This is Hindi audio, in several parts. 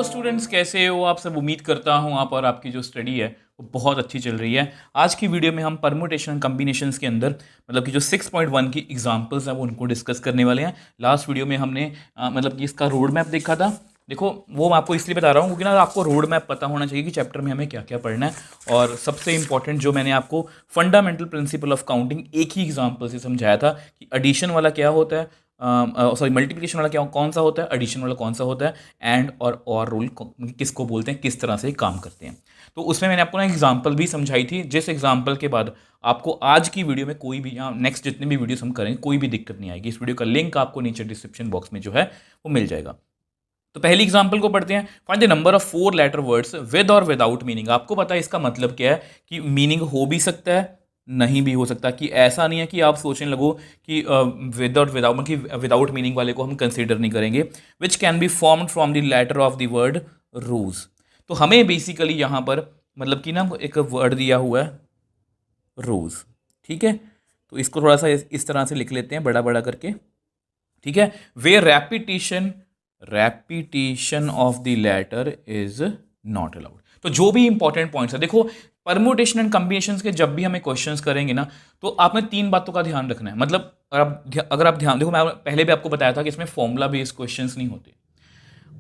स्टूडेंट्स, कैसे हो आप सब। उम्मीद करता हूँ आप और आपकी जो स्टडी है वो बहुत अच्छी चल रही है। आज की वीडियो में हम परम्यूटेशन कम्बिनेशंस के अंदर मतलब कि जो 6.1 की एग्जांपल्स हैं वो उनको डिस्कस करने वाले हैं। लास्ट वीडियो में हमने मतलब कि इसका रोड मैप देखा था। देखो वो मैं आपको इसलिए बता रहा हूँ क्योंकि ना आपको रोड मैप पता होना चाहिए कि चैप्टर में हमें क्या क्या पढ़ना है। और सबसे इंपॉर्टेंट जो मैंने आपको फंडामेंटल प्रिंसिपल ऑफ काउंटिंग एक ही एग्जाम्पल से समझाया था कि एडिशन वाला क्या होता है, सॉरी मल्टीप्लिकेशन वाला क्या कौन सा होता है, एडिशन वाला कौन सा होता है, एंड और रूल किसको बोलते हैं, किस तरह से काम करते हैं। तो उसमें मैंने आपको ना एग्जांपल भी समझाई थी, जिस एग्जांपल के बाद आपको आज की वीडियो में कोई भी या नेक्स्ट जितने भी वीडियोस हम करेंगे कोई भी दिक्कत नहीं आएगी। इस वीडियो का लिंक आपको नीचे डिस्क्रिप्शन बॉक्स में जो है वो मिल जाएगा। तो पहली एग्जांपल को पढ़ते हैं। Find the number of 4 letter words with और विदाउट मीनिंग। आपको पता है इसका मतलब क्या है कि मीनिंग हो भी सकता है, नहीं भी हो सकता। कि ऐसा नहीं है कि आप सोचने लगो कि विद और विदाउट मतलब विदाउट मीनिंग वाले को हम कंसीडर नहीं करेंगे। Which can be formed from the letter of the word rose. तो हमें बेसिकली यहाँ पर मतलब कि ना एक वर्ड दिया हुआ है रोज, ठीक है। तो इसको थोड़ा सा इस तरह से लिख लेते हैं बड़ा बड़ा करके, ठीक है। वे repetition of the letter is not allowed. तो जो भी इंपॉर्टेंट पॉइंट्स है, देखो परम्यूटेशन एंड कॉम्बिनेशंस के जब भी हमें क्वेश्चंस करेंगे ना, तो आपने 3 बातों का ध्यान रखना है। मतलब अगर आप ध्यान देखो, मैं पहले भी आपको बताया था कि इसमें फॉर्मूला बेस्ड क्वेश्चंस नहीं होते।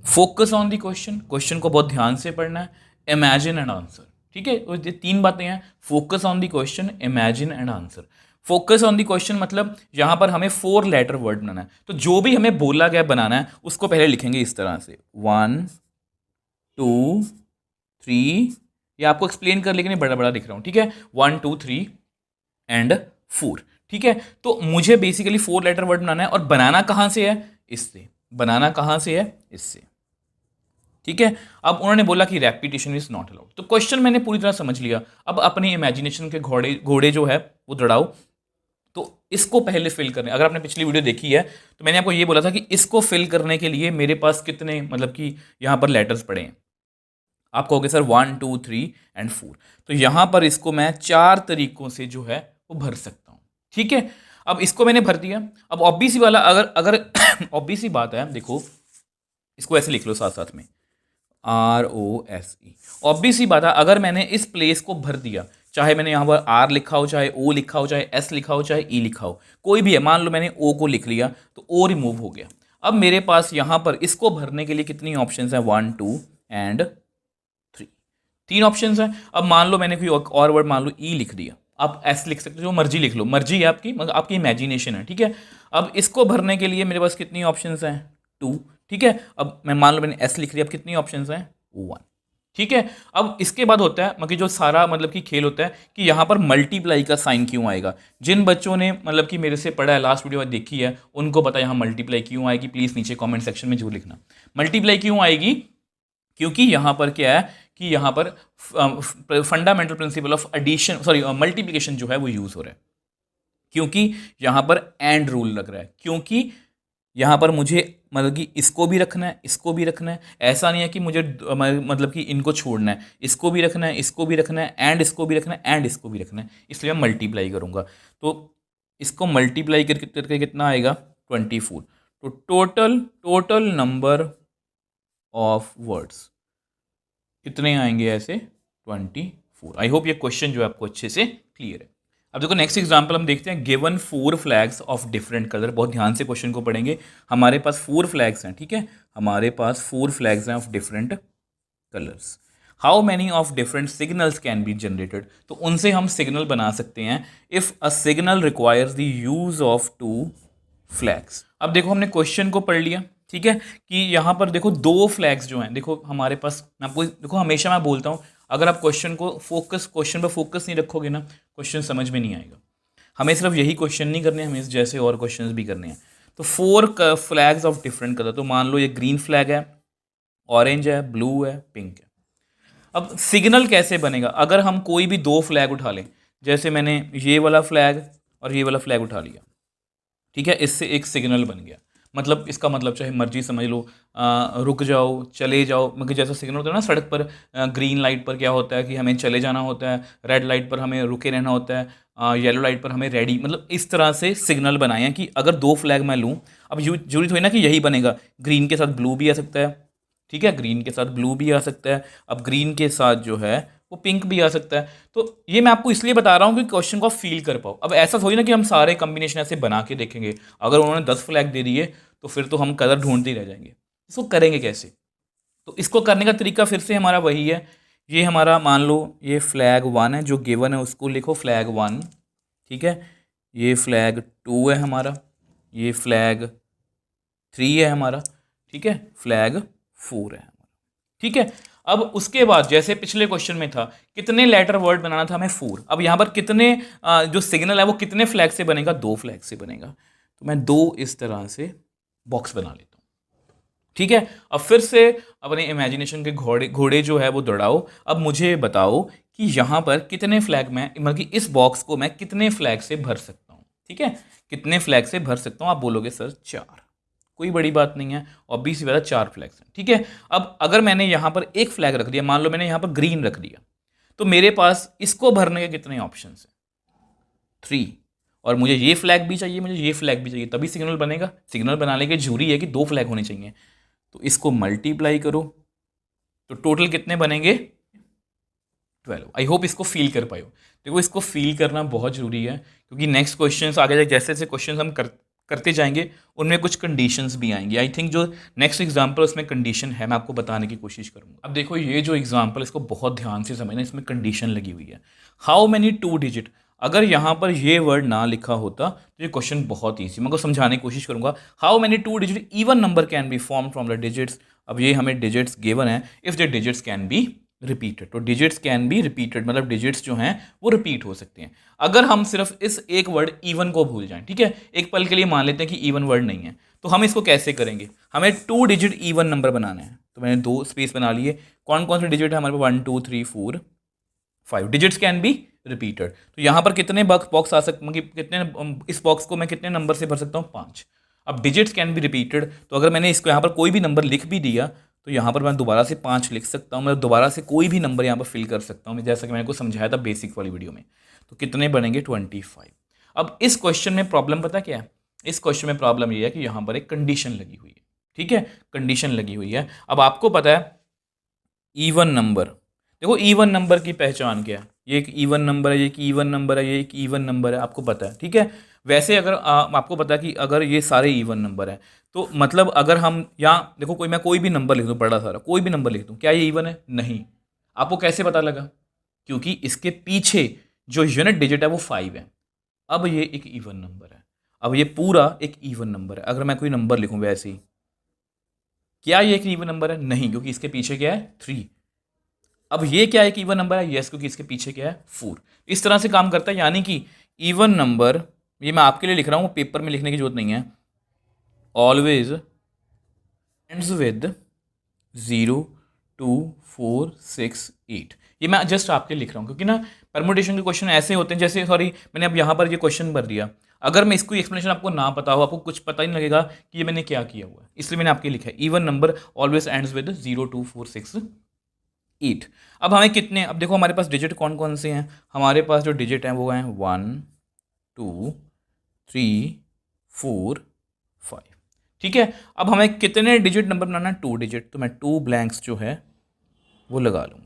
Focus on the question, question को बहुत ध्यान से पढ़ना है। इमेजिन एंड आंसर, ठीक है। ये 3 बातें हैं, focus on the question, imagine and answer. Focus on the question मतलब यहां पर हमें 4 लेटर वर्ड बनाना है। तो जो भी हमें बोला गया बनाना है उसको पहले लिखेंगे इस तरह से 1 2 3। ये आपको एक्सप्लेन कर लेकिन बड़ा बड़ा लिख रहा हूं, ठीक है। 1 2 3 एंड 4, ठीक है। तो मुझे बेसिकली 4 लेटर वर्ड बनाना है। और बनाना कहां से है? इससे। बनाना कहां से है? इससे, ठीक है। अब उन्होंने बोला कि रेपिटेशन इज नॉट अलाउड। तो क्वेश्चन मैंने पूरी तरह समझ लिया। अब अपनी इमेजिनेशन के घोड़े घोड़े जो है वो दौड़ाओ। तो इसको पहले फिल करने, अगर आपने पिछली वीडियो देखी है तो मैंने आपको ये बोला था कि इसको फिल करने के लिए मेरे पास कितने मतलब कि यहां पर लेटर्स पड़े हैं। आप कहोगे सर 1 2 3 एंड 4। तो यहां पर इसको मैं 4 तरीकों से जो है वो भर सकता हूं, ठीक है। अब इसको मैंने भर दिया। अब ऑब्वियस ही वाला अगर अगर ऑब्वियस ही बात है, देखो इसको ऐसे लिख लो साथ साथ में ROSE। ऑब्वियस ही बात है, अगर मैंने इस प्लेस को भर दिया, चाहे मैंने यहाँ पर R लिखा हो, चाहे O लिखा हो, चाहे S लिखा हो, चाहे E लिखा हो, कोई भी है। मान लो मैंने O को लिख लिया तो O रिमूव हो गया। अब मेरे पास यहाँ पर इसको भरने के लिए कितनी ऑप्शंस हैं? 1 2 एंड 3, 3 ऑप्शंस हैं। अब मान लो मैंने कोई और वर्ड मान लो E लिख दिया, आप S लिख सकते हो, जो मर्जी लिख लो, मर्जी है आपकी, मगर आपकी इमेजिनेशन है, ठीक है। अब इसको भरने के लिए मेरे पास कितनी ऑप्शंस हैं? 2, ठीक है। अब मैं मान लो मैंने S लिख लिया, अब कितनी ऑप्शंस हैं? 1, ठीक है। अब इसके बाद होता है मतलब जो सारा मतलब कि खेल होता है कि यहाँ पर मल्टीप्लाई का साइन क्यों आएगा। जिन बच्चों ने मतलब कि मेरे से पढ़ा है, लास्ट वीडियो में देखी है, उनको पता है यहाँ मल्टीप्लाई क्यों आएगी। प्लीज़ नीचे कमेंट सेक्शन में जरूर लिखना मल्टीप्लाई क्यों आएगी। क्योंकि यहाँ पर क्या है कि यहाँ पर fundamental principle of addition sorry multiplication जो है वो यूज़ हो रहा है। क्योंकि यहाँ पर एंड रूल लग रहा है, क्योंकि यहाँ पर मुझे मतलब कि इसको भी रखना है, इसको भी रखना है। ऐसा नहीं है कि मुझे मतलब कि इनको छोड़ना है, इसको भी रखना है, इसको भी रखना है, एंड इसको भी रखना है, एंड इसको भी रखना है। इसलिए मैं मल्टीप्लाई करूँगा। तो इसको मल्टीप्लाई करके कितना आएगा? 24। तो टोटल नंबर ऑफ वर्ड्स कितने आएंगे? ऐसे 24। आई होप ये क्वेश्चन जो है आपको अच्छे से क्लियर है। अब देखो नेक्स्ट एग्जांपल हम देखते हैं। Given 4 flags of different colour. बहुत ध्यान से क्वेश्चन को पढ़ेंगे। हमारे पास 4 फ्लैग्स हैं, ठीक है। हमारे पास 4 फ्लैग्स हैं of different colours. How many of different signals can be generated. तो उनसे हम सिग्नल बना सकते हैं if a signal requires the use of 2 flags. अब देखो हमने क्वेश्चन को पढ़ लिया, ठीक है, कि यहाँ पर देखो 2 फ्लैग्स जो हैं। देखो हमारे पास, मैं आपको देखो हमेशा मैं बोलता हूँ, अगर आप क्वेश्चन पर फोकस नहीं रखोगे ना, क्वेश्चन समझ में नहीं आएगा। हमें सिर्फ यही क्वेश्चन नहीं करने, हमें इस जैसे और क्वेश्चन भी करने हैं। तो 4 फ्लैग्स ऑफ डिफरेंट कलर। तो मान लो ये ग्रीन फ्लैग है, ऑरेंज है, ब्लू है, पिंक है। अब सिग्नल कैसे बनेगा? अगर हम कोई भी 2 फ्लैग उठा लें, जैसे मैंने ये वाला फ्लैग और ये वाला फ्लैग उठा लिया, ठीक है, इससे एक सिग्नल बन गया। मतलब इसका मतलब चाहे मर्जी समझ लो, रुक जाओ, चले जाओ। मतलब जैसा सिग्नल होता है ना सड़क पर, ग्रीन लाइट पर क्या होता है कि हमें चले जाना होता है, रेड लाइट पर हमें रुके रहना होता है, येलो लाइट पर हमें रेडी, मतलब इस तरह से सिग्नल बनाए हैं कि अगर 2 फ्लैग मैं लूँ, अब जरूरी थोड़ी ना कि यही बनेगा, ग्रीन के साथ ब्लू भी आ सकता है, ठीक है, ग्रीन के साथ ब्लू भी आ सकता है, अब ग्रीन के साथ जो है वो पिंक भी आ सकता है। तो ये मैं आपको इसलिए बता रहा हूँ कि क्वेश्चन को आप फील कर पाओ। अब ऐसा थोड़ी ना कि हम सारे कॉम्बिनेशन ऐसे बना के देखेंगे, अगर उन्होंने 10 फ्लैग दे दिए तो फिर तो हम कलर ढूंढते ही रह जाएंगे। इसको करेंगे कैसे? तो इसको करने का तरीका फिर से हमारा वही है। ये हमारा मान लो ये फ्लैग 1 है, जो गिवन है उसको लिखो फ्लैग 1, ठीक है। ये फ्लैग 2 है हमारा, ये फ्लैग 3 है हमारा, ठीक है, फ्लैग 4 है हमारा, ठीक है। अब उसके बाद जैसे पिछले क्वेश्चन में था कितने लेटर वर्ड बनाना था हमें 4, अब यहाँ पर कितने जो सिग्नल है वो कितने फ्लैग से बनेगा, 2 फ्लैग से बनेगा। तो मैं 2 इस तरह से बॉक्स बना लेता हूँ, ठीक है। अब फिर से अपने इमेजिनेशन के घोड़े घोड़े जो है वो दौड़ाओ। अब मुझे बताओ कि यहाँ पर कितने फ्लैग में, मतलब कि इस बॉक्स को मैं कितने फ्लैग से भर सकता हूँ, ठीक है, कितने फ्लैग से भर सकता हूँ। आप बोलोगे सर 4, कोई बड़ी बात नहीं है, ऑब्वियसली बात है 4 फ्लैग्स हैं, ठीक है। अब अगर मैंने यहाँ पर एक फ्लैग रख दिया, मान लो मैंने यहाँ पर ग्रीन रख दिया, तो मेरे पास इसको भरने के कितने ऑप्शन हैं? 3। और मुझे ये फ्लैग भी चाहिए, मुझे ये फ्लैग भी चाहिए, तभी सिग्नल बनेगा। सिग्नल बनाने की जरूरी है कि 2 फ्लैग होने चाहिए। तो इसको मल्टीप्लाई करो तो टोटल कितने बनेंगे? 12। आई होप इसको फील कर पाए हो। देखो इसको फील करना बहुत जरूरी है, क्योंकि नेक्स्ट क्वेश्चंस आगे जैसे जैसे क्वेश्चंस हम करते जाएंगे उनमें कुछ कंडीशंस भी आएंगी। आई थिंक जो नेक्स्ट एग्जांपल उसमें कंडीशन है, मैं आपको बताने की कोशिश करूंगा। अब देखो ये जो एग्जांपल, इसको बहुत ध्यान से समझना, इसमें कंडीशन लगी हुई है। हाउ मेनी 2 डिजिट, अगर यहाँ पर ये वर्ड ना लिखा होता तो ये क्वेश्चन बहुत ईजी, मैं आपको समझाने की कोशिश करूंगा। How many 2 digit even number can be form from the digits. अब ये हमें डिजिट्स गिवन है, if the digits can be repeated. तो डिजिट्स कैन बी रिपीटेड मतलब डिजिट्स जो हैं वो रिपीट हो सकते हैं। अगर हम सिर्फ इस एक वर्ड इवन को भूल जाएं, ठीक है, एक पल के लिए मान लेते हैं कि इवन वर्ड नहीं है, तो हम इसको कैसे करेंगे? हमें 2 डिजिट इवन नंबर बनाना है। तो मैंने 2 स्पेस बना लिए। कौन कौन से डिजिट है हमारे पास? 1 2 3 4 5 डिजिट्स कैन बी रिपीटेड। तो यहाँ पर कितने बॉक्स आ सकते, मतलब कितने, इस बॉक्स को मैं कितने नंबर से भर सकता हूँ? 5। अब डिजिट्स कैन बी रिपीटेड, तो अगर मैंने इसको यहाँ पर कोई भी नंबर लिख भी दिया तो यहाँ पर मैं दोबारा से 5 लिख सकता हूँ, मैं दोबारा से कोई भी नंबर यहाँ पर फिल कर सकता हूँ, जैसा कि मैंने को समझाया था बेसिक वाली वीडियो में। तो कितने बनेंगे? 25। अब इस क्वेश्चन में प्रॉब्लम पता क्या है? इस क्वेश्चन में प्रॉब्लम ये है कि यहाँ पर एक कंडीशन लगी हुई है, ठीक है, कंडीशन लगी हुई है। अब आपको पता है इवन नंबर, देखो इवन नंबर की पहचान क्या है? ये एक इवन नंबर है, ये एक इवन नंबर है, ये एक इवन नंबर है, आपको पता है, ठीक है। वैसे अगर आपको पता है कि अगर ये सारे इवन नंबर है, तो मतलब अगर हम यहाँ देखो मैं कोई भी नंबर लिख दूँ, बड़ा सारा कोई भी नंबर लिख दूँ, क्या ये इवन है? नहीं। आपको कैसे पता लगा? क्योंकि इसके पीछे जो यूनिट डिजिट है वो 5 है। अब ये एक इवन नंबर है, अब ये पूरा एक इवन नंबर है। अगर मैं कोई नंबर लिखूँ वैसे ही, क्या ये एक इवन नंबर है? नहीं, क्योंकि इसके पीछे क्या है? 3। अब ये क्या एक इवन नंबर है? यस, क्योंकि इसके पीछे क्या है? 4। इस तरह से काम करता है, यानी कि इवन नंबर, ये मैं आपके लिए लिख रहा हूँ, पेपर में लिखने की जरूरत नहीं है, ऑलवेज एंड्स विद 0 2 4 6 8। ये मैं जस्ट आपके लिख रहा हूँ, क्योंकि ना परमुटेशन के क्वेश्चन ऐसे होते हैं, जैसे सॉरी मैंने अब यहाँ पर ये क्वेश्चन भर दिया, अगर मैं इसको एक्सप्लेनेशन आपको ना पता हो, आपको कुछ पता ही नहीं लगेगा कि ये मैंने क्या किया हुआ है, इसलिए मैंने आपके लिखा है even number always ends with 0 2 4 6 8। अब हमें कितने, अब देखो हमारे पास डिजिट कौन कौन से हैं, हमारे पास जो डिजिट हैं वो हैं 1 2 3 4 5, ठीक है। अब हमें कितने डिजिट नंबर बनाना है? 2 डिजिट, तो मैं 2 ब्लैंक्स जो है वो लगा लूँगा।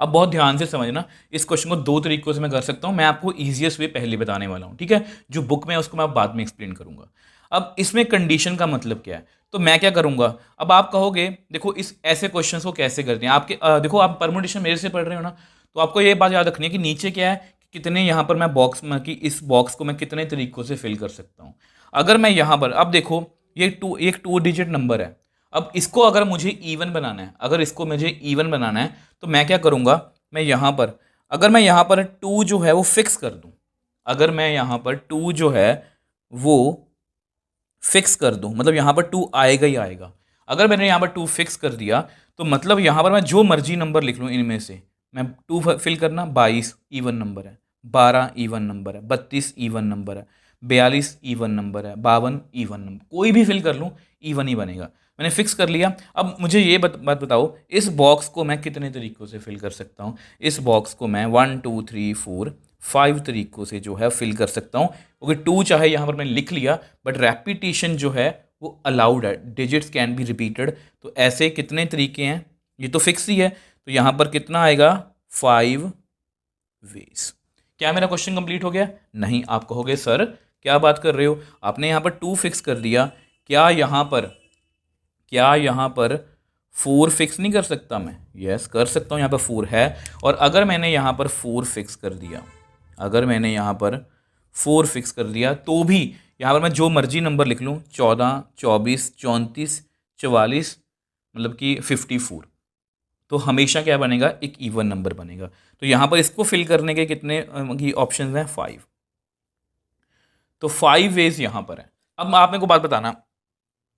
अब बहुत ध्यान से समझना, इस क्वेश्चन को 2 तरीकों से मैं कर सकता हूँ, मैं आपको ईजिएस्ट वे पहले बताने वाला हूँ, ठीक है, जो बुक में है उसको मैं बाद में एक्सप्लेन करूँगा। अब इसमें कंडीशन का मतलब क्या है? तो मैं क्या करूँगा, अब आप कहोगे देखो इस ऐसे क्वेश्चंस को कैसे करते हैं आपके, देखो आप परमुटेशन मेरे से पढ़ रहे हो ना, तो आपको ये बात याद रखनी है कि नीचे क्या है कि कितने यहाँ पर मैं बॉक्स में, कि इस बॉक्स को मैं कितने तरीकों से फिल कर सकता हूँ। अगर मैं यहाँ पर, अब देखो ये एक 2 डिजिट नंबर है, अब इसको अगर मुझे इवन बनाना है, अगर इसको मुझे इवन बनाना है तो मैं क्या करूँगा, मैं यहाँ पर, अगर मैं यहाँ पर 2 जो है वो फिक्स कर दूँ, अगर मैं यहाँ पर 2 जो है वो फिक्स कर दूँ, मतलब यहाँ पर 2 आएगा ही आएगा। अगर मैंने यहाँ पर 2 फिक्स कर दिया तो मतलब यहाँ पर मैं जो मर्जी नंबर लिख लूँ इनमें से, मैं 2 फिल करना, 22 इवन नंबर है, 12 इवन नंबर है, 32 इवन नंबर है, 42 इवन नंबर है, 52 इवन नंबर, कोई भी फिल कर लूँ इवन ही बनेगा। मैंने फिक्स कर लिया। अब मुझे ये बात बताओ, इस बॉक्स को मैं कितने तरीक़ों से फिल कर सकता हूँ? इस बॉक्स को मैं 1 2 3 4 5 तरीक़ों से जो है फिल कर सकता हूँ, क्योंकि 2 चाहे यहाँ पर मैंने लिख लिया, बट रेपिटेशन जो है वो अलाउड है, डिजिट्स कैन बी रिपीटेड। तो ऐसे कितने तरीके हैं, ये तो फिक्स ही है, तो यहाँ पर कितना आएगा 5 वेज। क्या मेरा क्वेश्चन कंप्लीट हो गया? नहीं। आप कहोगे सर क्या बात कर रहे हो, आपने यहाँ पर 2 फिक्स कर दिया, क्या यहाँ पर 4 फिक्स नहीं कर सकता मैं? यस कर सकता हूँ, यहाँ पर 4 है। और अगर मैंने यहाँ पर 4 फिक्स कर दिया, तो भी यहाँ पर मैं जो मर्जी नंबर लिख लूँ, 14, 24, 34, 44, मतलब कि 54, तो हमेशा क्या बनेगा, एक इवन नंबर बनेगा। तो यहाँ पर इसको फिल करने के कितने की ऑप्शन हैं, 5। तो 5 वेज यहाँ पर है। अब आप मेरे को बात बताना,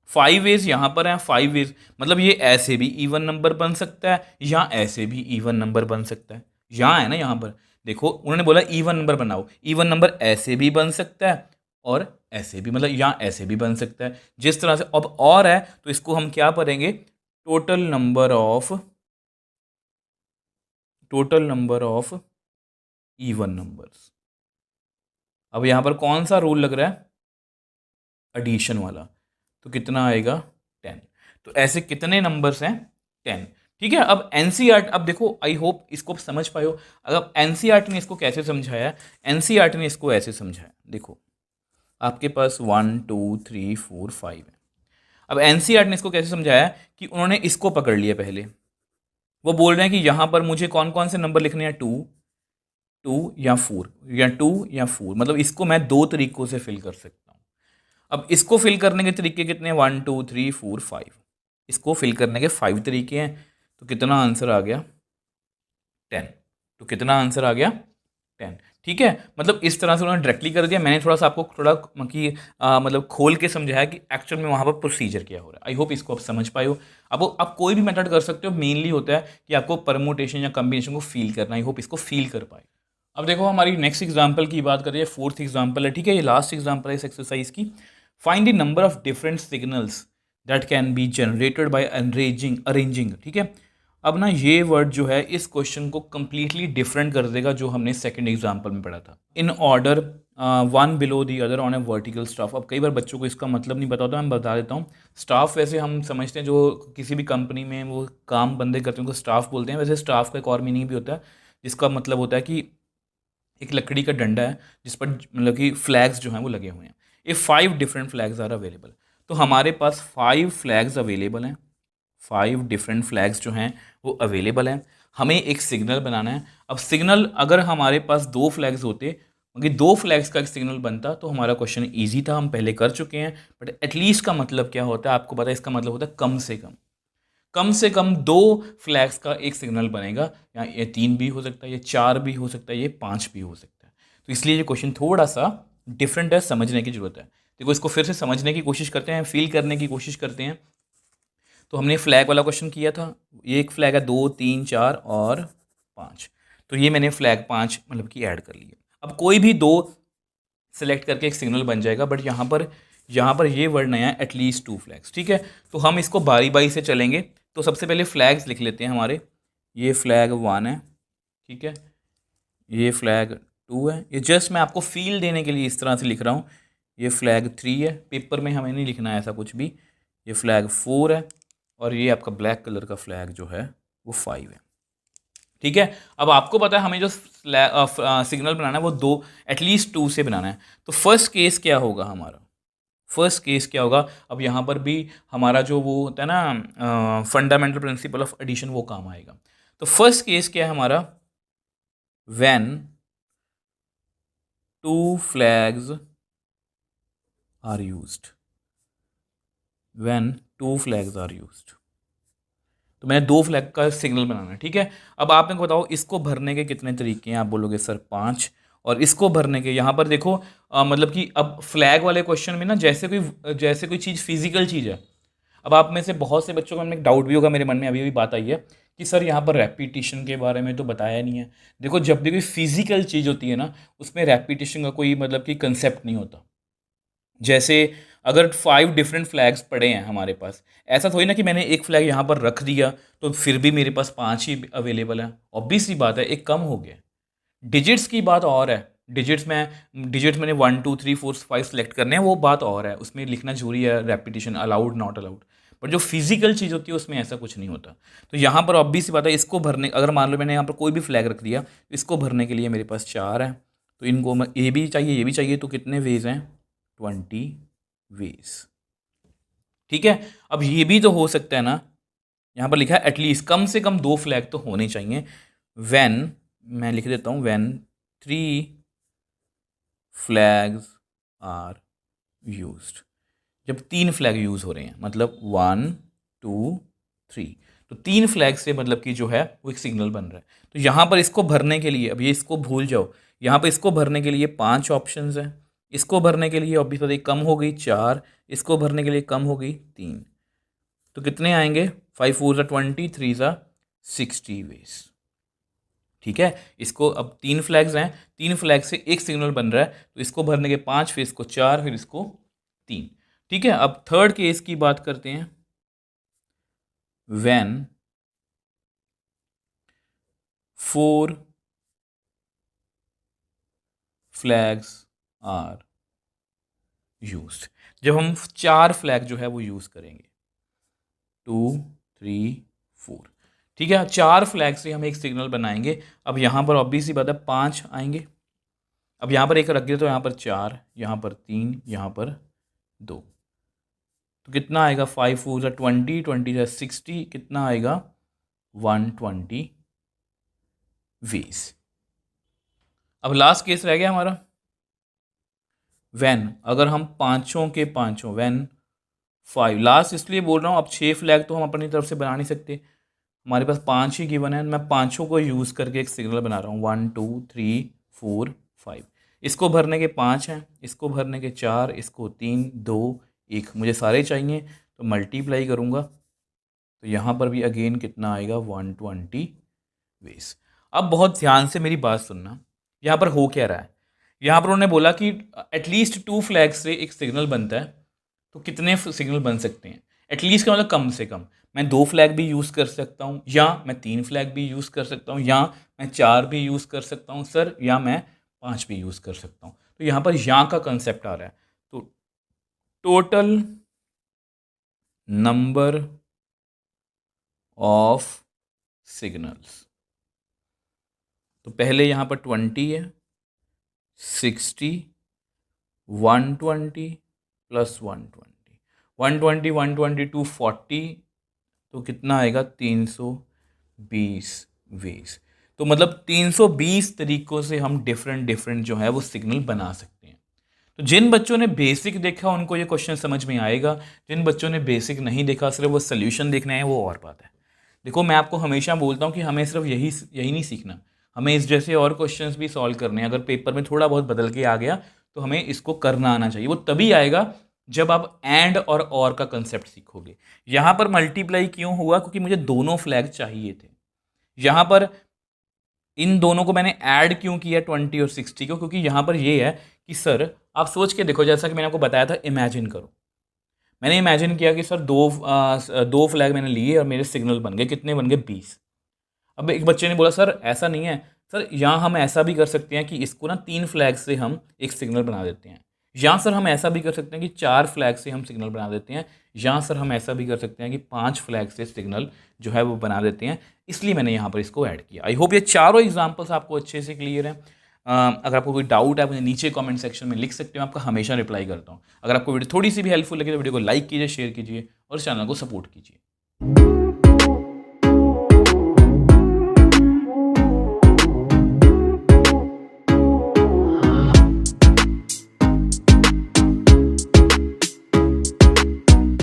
5 वेज यहाँ पर हैं, 5 वेज मतलब ये ऐसे भी इवन नंबर बन सकता है या ऐसे भी इवन नंबर बन सकता है। यहाँ है ना, यहाँ पर देखो उन्होंने बोला इवन नंबर बनाओ, इवन नंबर ऐसे भी बन सकता है और ऐसे भी, मतलब यहाँ ऐसे भी बन सकता है। जिस तरह से अब और है तो इसको हम क्या पढ़ेंगे, total number of even numbers. अब यहाँ पर कौन सा रूल लग रहा है, एडिशन वाला, तो कितना आएगा 10। तो ऐसे कितने नंबर्स हैं, 10। ठीक है। अब एनसीईआरटी, अब देखो आई होप इसको आप समझ पाए हो। अगर एनसीईआरटी ने इसको कैसे समझाया, एनसीईआरटी ने इसको ऐसे समझाया, देखो आपके पास 1 2 3 4 5 है। अब एनसीईआरटी ने इसको कैसे समझाया कि उन्होंने इसको पकड़ लिया, पहले वो बोल रहे हैं कि यहाँ पर मुझे कौन कौन से नंबर लिखने हैं, 2 2 या 4, या 2 या 4, मतलब इसको मैं 2 तरीकों से फिल कर सकता हूँ। अब इसको फिल करने के तरीके कितने हैं, 1 2 3 4 5, इसको फिल करने के 5 तरीके हैं। तो कितना आंसर आ गया, 10। तो कितना आंसर आ गया, 10। ठीक है। मतलब इस तरह से उन्होंने डायरेक्टली कर दिया, मैंने थोड़ा सा आपको थोड़ा कि मतलब खोल के समझाया कि एक्चुअल में वहाँ पर प्रोसीजर क्या हो रहा है। आई होप इसको आप समझ पाए हो। अब आप कोई भी मेथड कर सकते हो, मेनली होता है कि आपको परमुटेशन या कम्बिनेशन को फील करना। आई होप इसको फील कर पाए। अब देखो हमारी नेक्स्ट एग्जाम्पल की बात करें, 4th एग्जाम्पल है, ठीक है, ये लास्ट एग्जाम्पल है इस एक्सरसाइज की। Find the number of different signals that can be generated by arranging. ठीक है। अब ना ये वर्ड जो है इस क्वेश्चन को कंप्लीटली डिफरेंट कर देगा जो हमने सेकंड एग्जाम्पल में पढ़ा था। In order one below the other on A vertical staff. अब कई बार बच्चों को इसका मतलब नहीं पता होता, मैं बता देता हूँ। स्टाफ वैसे हम समझते हैं जो किसी भी कंपनी में वो काम बंदे करते हैं उनको स्टाफ बोलते हैं। वैसे स्टाफ का एक और मीनिंग भी होता है जिसका मतलब होता है कि एक लकड़ी का डंडा है जिस पर मतलब कि फ्लैग्स जो हैं वो लगे हुए हैं। ये 5 डिफरेंट फ्लैग्स आर अवेलेबल। तो हमारे पास 5 फ्लैग्स अवेलेबल हैं, 5 डिफरेंट फ्लैग्स जो हैं वो अवेलेबल हैं। हमें एक सिग्नल बनाना है। अब सिग्नल अगर हमारे पास 2 फ्लैग्स होते, अगर 2 फ्लैग्स का एक सिग्नल बनता तो हमारा क्वेश्चन ईजी था, हम पहले कर चुके हैं। बट एटलीस्ट का मतलब क्या होता है आपको पता है, इसका मतलब होता है कम से कम 2 फ्लैग्स का एक सिग्नल बनेगा। या ये 3 भी हो सकता है, ये 4 भी हो सकता है, ये 5 भी हो सकता है। तो इसलिए ये क्वेश्चन थोड़ा सा डिफरेंट है, समझने की जरूरत है। देखो इसको फिर से समझने की कोशिश करते हैं, फील करने की कोशिश करते हैं। तो हमने फ्लैग वाला क्वेश्चन किया था, ये एक फ्लैग है, 2 3 4 और 5। तो ये मैंने फ्लैग 5 मतलब कि ऐड कर लिया। अब कोई भी 2 सेलेक्ट करके एक सिग्नल बन जाएगा। बट यहाँ पर ये वर्ड नया है, एटलीस्ट 2 फ्लैग्स। ठीक है। तो हम इसको बारी बारी से चलेंगे। तो सबसे पहले फ्लैग्स लिख लेते हैं हमारे। ये फ्लैग 1 है, ठीक है, ये फ्लैग 2 है। ये जस्ट मैं आपको फील देने के लिए इस तरह से लिख रहा हूँ। ये फ्लैग 3 है, पेपर में हमें नहीं लिखना है ऐसा कुछ भी। ये फ्लैग 4 है और ये आपका ब्लैक कलर का फ्लैग जो है वो 5 है। ठीक है। अब आपको पता है हमें जो सिग्नल बनाना है वो 2 एटलीस्ट 2 से बनाना है। तो फर्स्ट केस क्या होगा हमारा, अब यहाँ पर भी हमारा जो वो होता है ना फंडामेंटल प्रिंसिपल ऑफ एडिशन, वो काम आएगा। तो फर्स्ट केस क्या है हमारा, व्हेन 2 फ्लैग्स आर यूज्ड, तो मैंने 2 फ्लैग का सिग्नल बनाना है। ठीक है। अब आप मेरे को बताओ इसको भरने के कितने तरीके हैं, आप बोलोगे सर 5। और इसको भरने के यहाँ पर देखो मतलब कि अब फ्लैग वाले क्वेश्चन में ना जैसे कोई चीज़ फिजिकल चीज़ है। अब आप में से बहुत से बच्चों का एक डाउट भी होगा, मेरे मन में अभी अभी बात आई है कि सर यहाँ पर रैपिटेशन के बारे में तो बताया नहीं है। देखो जब भी कोई फिजिकल चीज़ होती है ना उसमें रैपिटेशन का कोई मतलब कि कंसेप्ट नहीं होता। जैसे अगर 5 डिफरेंट फ्लैग्स पड़े हैं हमारे पास, ऐसा थोड़ी ना कि मैंने एक फ्लैग यहाँ पर रख दिया तो फिर भी मेरे पास 5 ही अवेलेबल है। ऑब्वियस सी बात है, एक कम हो गया। डिजिट्स की बात और है, डिजिट्स मैंने 1 2 3 4 5 सेलेक्ट करने हैं, वो बात और है, उसमें लिखना जरूरी है, repetition allowed not allowed. But जो फिजिकल चीज़ होती है उसमें ऐसा कुछ नहीं होता। तो यहाँ पर ऑब्वियस सी बात है, इसको भरने, अगर मान लो मैंने यहाँ पर कोई भी फ्लैग रख दिया, तो इसको भरने के लिए मेरे पास 4 है, तो इनको मैं ये भी चाहिए ये भी चाहिए, तो कितने वेज हैं? 20 वेज। ठीक है, अब ये भी तो हो सकता है ना, यहाँ पर लिखा है एटलीस्ट, कम से कम 2 फ्लैग तो होने चाहिए। व्हेन, मैं लिख देता हूँ, व्हेन 3 फ्लैग्स आर यूज्ड, जब 3 फ्लैग यूज़ हो रहे हैं, मतलब 1 2 3, तो 3 फ्लैग से मतलब कि जो है वो एक सिग्नल बन रहा है। तो यहाँ पर इसको भरने के लिए, अब ये इसको भूल जाओ, यहाँ पर इसको भरने के लिए 5 ऑप्शंस हैं, इसको भरने के लिए ऑब्वियसली कम हो गई 4, इसको भरने के लिए कम हो गई 3, तो कितने आएंगे? 5 4 ज़ा 20, 3 ज़ा 60 वेज। ठीक है, इसको अब 3 फ्लैग्स हैं, 3 फ्लैग से एक सिग्नल बन रहा है, तो इसको भरने के 5, फिर इसको 4, फिर इसको 3। ठीक है, अब थर्ड केस की बात करते हैं। व्हेन 4 फ्लैग्स आर यूज्ड, जब हम 4 फ्लैग जो है वो यूज़ करेंगे, 2 3 4। ठीक है, 4 फ्लैग से हम एक सिग्नल बनाएंगे। अब यहाँ पर ऑब्वियसली बात है 5 आएंगे, अब यहाँ पर एक रख दिया तो यहाँ पर 4, यहाँ पर 3, यहाँ पर 2, तो कितना आएगा? 5 4 ज़ा 20, 20 ज़ा 60, कितना आएगा? 120 वेज। अब लास्ट केस रह गया हमारा, व्हेन, अगर हम पांचों के पांचों, व्हेन 5, लास्ट इसलिए बोल रहा हूँ, अब 6 फ्लैग तो हम अपनी तरफ से बना नहीं सकते, हमारे पास 5 ही गिवन है, मैं पांचों को यूज़ करके एक सिग्नल बना रहा हूँ, 1 2 3 4 5। इसको भरने के 5 हैं, इसको भरने के 4, इसको 3 2 1, मुझे सारे चाहिए, तो मल्टीप्लाई करूँगा, तो यहाँ पर भी अगेन कितना आएगा? 120 वेज। अब बहुत ध्यान से मेरी बात सुनना, यहाँ पर हो क्या रहा है? यहाँ पर उन्होंने बोला कि एटलीस्ट 2 फ्लैग से एक सिग्नल बनता है, तो कितने सिग्नल बन सकते हैं? एटलीस्ट का मतलब कम से कम, मैं 2 फ्लैग भी यूज़ कर सकता हूँ, या मैं 3 फ्लैग भी यूज़ कर सकता हूँ, या मैं 4 भी यूज़ कर सकता हूँ सर, या मैं 5 भी यूज़ कर सकता हूँ। तो यहाँ पर या का कंसेप्ट आ रहा है, तो टोटल नंबर ऑफ सिग्नल्स, तो पहले यहाँ पर 20 है, 60 120 प्लस 120 120 240, तो कितना आएगा? 320 वेज। तो मतलब 320 तरीकों से हम डिफरेंट जो है वो सिग्नल बना सकते हैं। तो जिन बच्चों ने बेसिक देखा उनको ये क्वेश्चन समझ में आएगा, जिन बच्चों ने बेसिक नहीं देखा, सिर्फ वो सोल्यूशन देखना है, वो और बात है। देखो, मैं आपको हमेशा बोलता हूँ कि हमें सिर्फ यही नहीं सीखना, हमें इस जैसे और क्वेश्चंस भी सॉल्व करने हैं। अगर पेपर में थोड़ा बहुत बदल के आ गया तो हमें इसको करना आना चाहिए। वो तभी आएगा जब आप एंड और का कंसेप्ट सीखोगे। यहाँ पर मल्टीप्लाई क्यों हुआ? क्योंकि मुझे दोनों फ्लैग चाहिए थे। यहाँ पर इन दोनों को मैंने ऐड क्यों किया 20 और 60 को? क्योंकि यहाँ पर ये है कि सर आप सोच के देखो, जैसा कि मैंने आपको बताया था, इमेजिन करो, मैंने इमेजिन किया कि सर दो फ्लैग मैंने लिए और मेरे सिग्नल बन गए, कितने बन गए? 20। अब एक बच्चे ने बोला सर ऐसा नहीं है, सर यहाँ हम ऐसा भी कर सकते हैं कि इसको ना 3 फ्लैग से हम एक सिग्नल बना देते हैं, या सर हम ऐसा भी कर सकते हैं कि 4 फ्लैग से हम सिग्नल बना देते हैं, या सर हम ऐसा भी कर सकते हैं कि 5 फ्लैग से सिग्नल जो है वो बना देते हैं। इसलिए मैंने यहाँ पर इसको ऐड किया। आई होप ये चारों एग्जाम्पल्स आपको अच्छे से क्लियर हैं। अगर आपको कोई डाउट है मुझे नीचे कमेंट सेक्शन में लिख सकते हो, आपका हमेशा रिप्लाई करता हूँ। अगर आपको वीडियो थोड़ी सी भी हेल्पफुल लगे तो वीडियो को लाइक कीजिए, शेयर कीजिए और चैनल को सपोर्ट कीजिए।